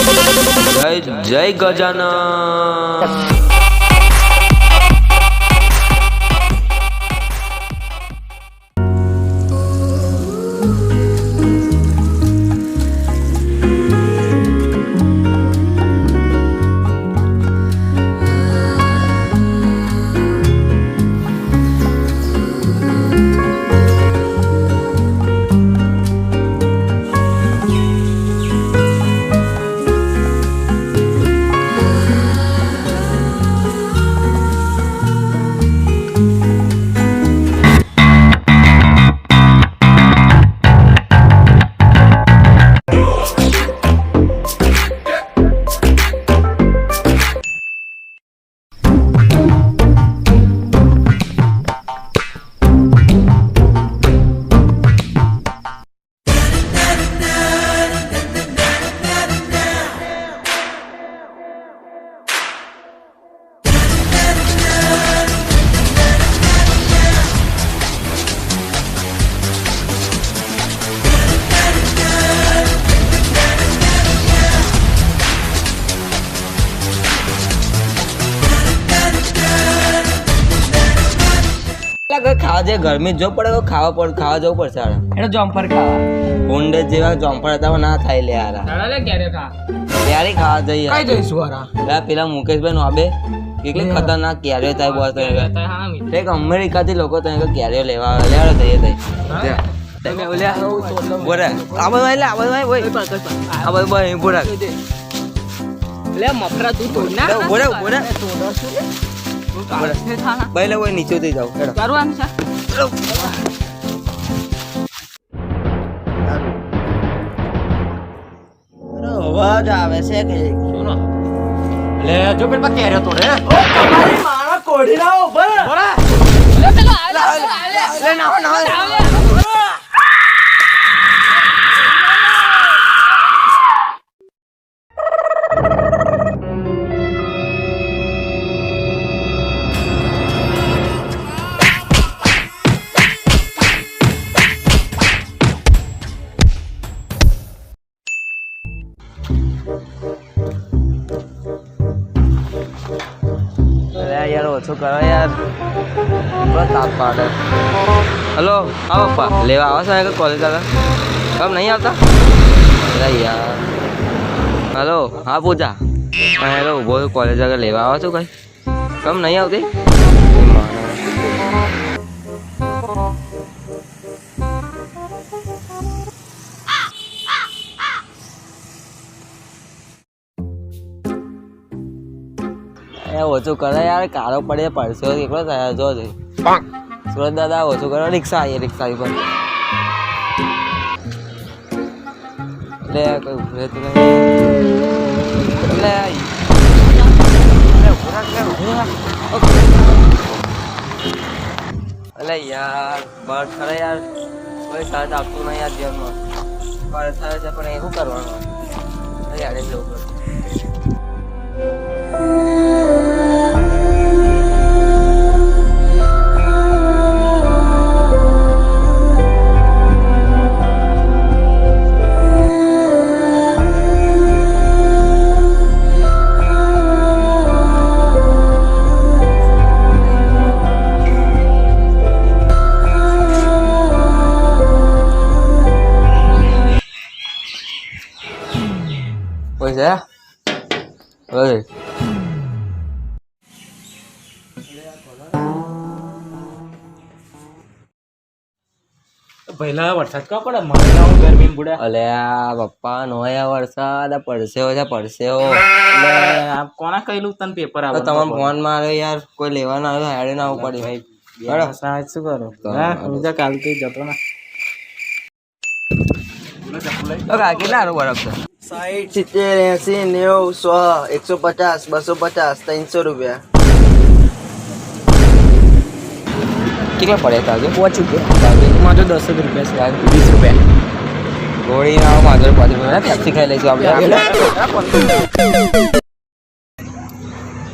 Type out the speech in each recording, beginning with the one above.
જય જય ગજાનન. ખાવા જે ગરમી જો પડે ખાવા જવું પડશે એટલે જોમફર ખાવા ઊંડે જેવા જોમફર હતા ના થાય લે યાર ક્યારે ખાવા જઈએ કઈ જઈશું યાર પેલા મુકેશભાઈ નો આબે કેટલી ખતરનાક ક્યારે થાય બોસ એક અમેરિકા થી લોકો તો ક્યારે લેવા લેવા જઈએ નીચે થઈ જાવ અવાજ આવે છે કે લે જો પેલા કેર્યો તો રે મારા કોડી ના ઉભા લે પેલો લે ના યાર ઓછું કરો યાર તાપ પાડે. હલો હા પપ્પા લેવા આવો છો કોલેજ આગળ કેમ નહીં આવતા યાર? હલો હા પૂજા હેલો ઉભો કોલેજ આગળ લેવા આવો છો કઈ કેમ નહીં આવતી? ઓછું કરે યાર કાળો પડે પડશે એકલો થયા જો સુરત દાદા ઓછું કરો રિક્ષા આવીએ રિક્ષા પર એટલે કોઈ ઉભરેતું નહીં એટલે યાર બસ ખરે યાર કોઈ સાથ આપતું નહીં યાર જીવનમાં બસ થાય છે પણ એવું કરવાનું યાર જવું પડે. પહેલા વરસાદ કા પડે મને ગરમી બુડા અલ્યા પપ્પા નો વરસાદ પડશે કોના કહેલું તને પેપર આવે તમારે ફોન માં આવ્યો યાર કોઈ લેવાનો આવ્યો હેડે ના આવવું પડે ભાઈ શું કરો બીજા કાલ થી જતો ના કેટલા બરફ છે? 60, 70, 80, 90, 100, 150, 250, 300 રૂપિયા. કેટલા પડે તાજો? 5 રૂપિયા માત્ર 10 રૂપિયા છે 20 રૂપિયા ગોળી ના માત્ર 5 રૂપિયા પેપ્સી ખાઈ લઈશું આપણે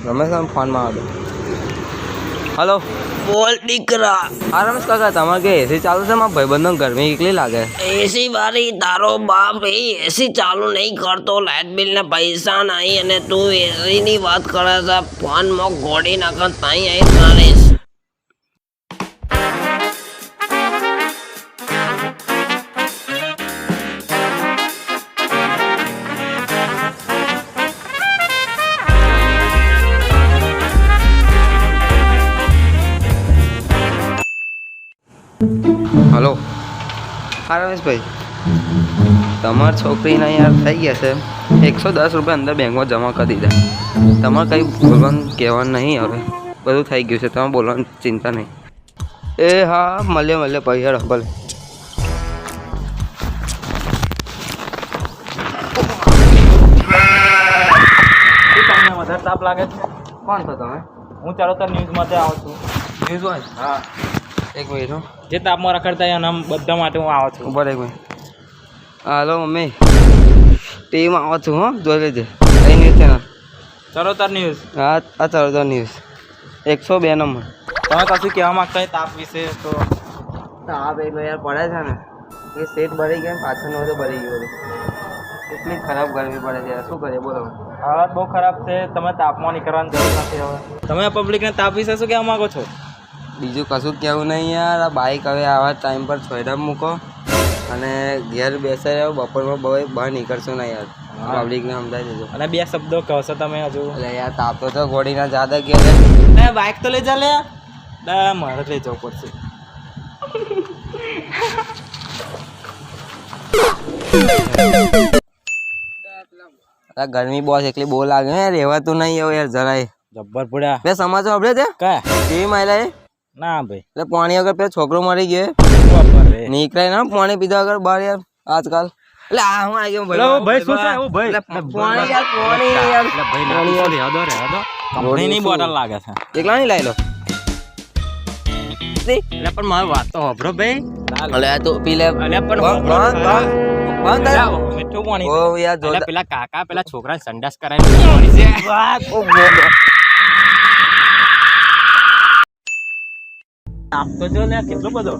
રમેશ ફોનમાં આવતો હલો બોલ દીકરા. હા રમેશ કાકા તમારે કે એસી ચાલુ છે મારા ભાઈબંધો ગરમી એકલી લાગે. એસી વાળી તારો બાપ એ એસી ચાલુ નહીં કરતો, લાઇટ બિલ ના પૈસા નહીં, અને તું એસી ની વાત કરે છે. ફોન માં ગોળી નાખ તાઈ આઈ મારીશ. હલો હા રમેશભાઈ, તમારી છોકરીના યાર થઈ ગયા છે 110 રૂપિયા અંદર બેંકમાં જમા કરી દીધા. તમારે કંઈ બોલવાનું કહેવાનું નહીં, હવે બધું થઈ ગયું છે, તમે બોલવાની ચિંતા નહીં. એ હા મળીએ પછી હેડો ભલે. તમને વધારે તાપ લાગે છે? કોણ છો તમે? હું ચાલો તાર ન્યૂઝ માટે આવું છું. ન્યૂઝ હોય? હા, એક મિનિટ હો. જે તાપમાં રખડતા હોય એના બધા માટે હું આવું છું. ઉપર એક મિનિટ. હાલો મમ્મી, ટીવીમાં આવો છું હો, જોઈ લેજે. કઈ ન્યૂઝ ચેનલ? ચાલો તાર ન્યૂઝ. હા આ ચાલો તો ન્યૂઝ 102 નંબર. તમે કશું કહેવા માંગતા હોય તાપ વિશે તો? તાપ એટલો યાર પડે છે ને, એ સેટ ભરી ગયા પાછળનો તો ભરી ગયો બધું. એટલી ખરાબ ગરમી પડે છે યાર, શું કરીએ બોલો. હાલત બહુ ખરાબ છે. તમે તાપમાં નીકળવાની જરૂર નથી હવે. તમે પબ્લિકને તાપ વિશે શું કહેવા માંગો છો? બીજું કશું કહેવું નહીં યાર. આ બાઇક હવે આવા ટાઈમ પર છોડા મૂકો અને ઘેર બેસે રહ્યો. બપોરમાં બહાર નીકળશો ના યાર, પબ્લિકને સમજાવી દેજો. અને બે શબ્દો કહેશો તમે હજુ? એટલે યાર તાપ તો ગોળીના જાદા ગયા. બાઇક તો લઈ જા લે. મારે જ લઈ જવું પડશે. ગરમી બોસ એકલી બહુ લાગે હે, રહેવાતું નહીં હવે યાર જરાય. જબ્બર પડ્યા. બે સમાચાર સાંભળે છે કા? ટીવી માયલા ના ભાઈ, એટલે પાણી વગર પેલો છોકરો મરી ગયો, બાપા રે. નીકળે ના પાણી પીધા વગર બહાર યાર આજકાલ. એટલે આ હું આવી ગયો ભાઈ શું છે એવું ભાઈ? પાણી યાર પાણી યાર કંપનીની બોટલ લાગે છે. એકલા નહીં લાવી લો. એટલે પણ મારી વાત તો સાંભળો ભાઈ. અલે આ તો પી લે. અલ્યા પણ બંધ કર. મીઠું પાણી. ઓ યાર જો અલ્યા પેલા કાકા પેલા છોકરાને સંડાસ કરાવી પાણી છે. ઓ ગોડો. તાપ તો જો લે કેટલો બધો.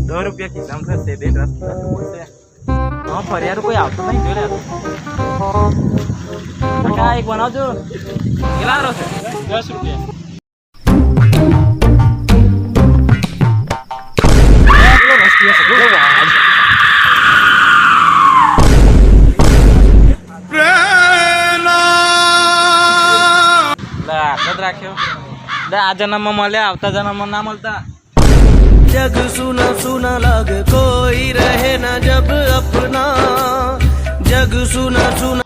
10 રૂપિયા ખિસ્સામાં છે, બે રસ છે. હા ફરિયાદ કોઈ આવતો નહીં જો લે. કાકા એક બનાવજો. કેટલા રસ છે? 10 રૂપિયા. રાખ્યો આ જન્મમાં મળ્યા, આવતા જન્મમાં ના મળતા. जग सुना सुना लगे कोई रहे ना जब अपना, जग सुना सुना.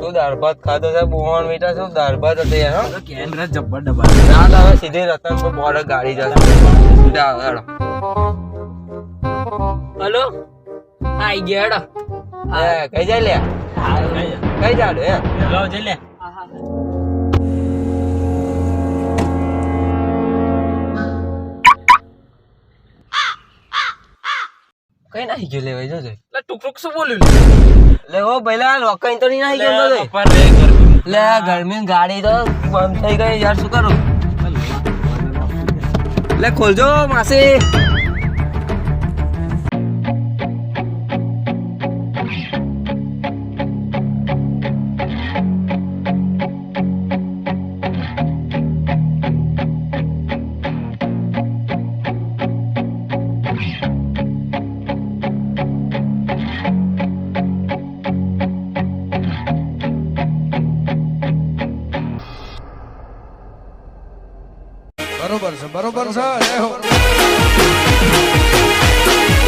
શું દાળ ભાત ખાધો છે? બોવન મીઠા શું દાળ ભાત હતી યાર. હો કેન રસ જબ્બર ડબ્બા. રાત હવે સીધી રતન પર બોર્ડર ગાડી જશે. હેડો. હલો, આઈ ગયા હેડો. કઈ જાય લે? કઈ જાડે હે? લો જઈ લે. કઈ નાખી ગયો લેવાય જોજે. એટલે ટુકડુક શું બોલ્યું લે ઓ પહેલા લોકઈ તો નહીં નાખી ગયો તો. પર રે ગરમી. લે ગરમી ગાડી તો બંધ થઈ ગઈ યાર, શું કરું? લે ખોલજો માસી. बरोबर से जय हो.